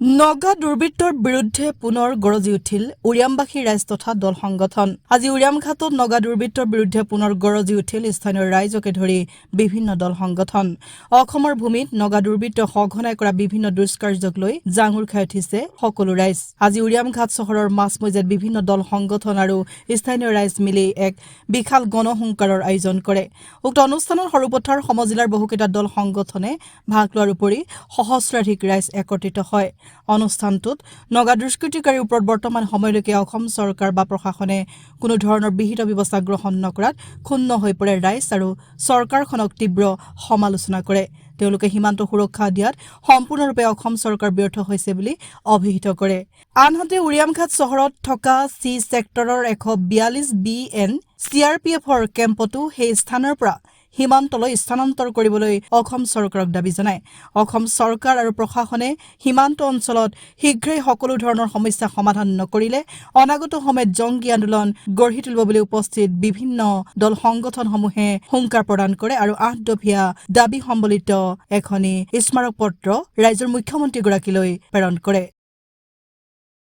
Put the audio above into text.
নগা দুৰ্বৃত্তৰ বিৰুদ্ধে পুনৰ গৰজি উঠিল উৰিয়ামবাসী ৰাইজ তথা দল সংগঠন। আজি উৰিয়ামঘাটত নগা দুৰ্বৃত্তৰ বিৰুদ্ধে পুনৰ গৰজি উঠিল স্থানীয় ৰাইজকে ধৰি বিভিন্ন দল সংগঠন। অসমৰ ভূমিত নগা দুৰ্বৃত্ত সঘনাই কৰা বিভিন্ন দুষ্কাৰ্যক লৈ জাঙুৰ খাই উঠিছে সকলো ৰাইজ। আজি উৰিয়ামঘাট চহৰৰ মাছমজিয়াত বিভিন্ন দল সংগঠন আৰু স্থানীয় ৰাইজ মিলি এক বিশাল গণহুংকাৰৰ আয়োজন কৰে। উক্ত অনুষ্ঠানত সৰুপথাৰ সমজিলাৰ বহুকেইটা দল সংগঠনে ভাগ লোৱাৰ উপৰি সহস্ৰাধিক ৰাইজ একত্ৰিত হয়। অনুষ্ঠানটোত নগা দুষ্কৃতিকাৰীৰ ওপৰত বৰ্তমান সময়লৈকে অসম চৰকাৰ বা প্ৰশাসনে কোনো ধৰণৰ বিহিত ব্যৱস্থা গ্ৰহণ নকৰাত ক্ষুণ্ণ হৈ পৰে ৰাইজ আৰু চৰকাৰখনক তীব্ৰ সমালোচনা কৰে। তেওঁলোকে সীমান্ত সুৰক্ষা দিয়াত সম্পূৰ্ণৰূপে অসম চৰকাৰ ব্যৰ্থ হৈছে বুলি অভিহিত কৰে। আনহাতে উৰিয়ামঘাট চহৰত থকা চি ছেক্টৰৰ 142 BN CRPFৰ কেম্পতো সেই স্থানৰ পৰা সীমান্তলৈ স্থানান্তৰ কৰিবলৈ অসম চৰকাৰক দাবী জনায়। অসম চৰকাৰ আৰু প্ৰশাসনে সীমান্ত অঞ্চলত শীঘ্ৰেই সকলো ধৰণৰ সমস্যা সমাধান নকৰিলে অনাগত সময়ত জংগী আন্দোলন গঢ়ি তুলিব বুলি উপস্থিত বিভিন্ন দল সংগঠনসমূহে হুংকাৰ প্ৰদান কৰে আৰু 8 দফীয়া দাবী সম্বলিত এখনি স্মাৰক পত্ৰ ৰাজ্যৰ মুখ্যমন্ত্ৰীগৰাকীলৈ প্ৰেৰণ কৰে।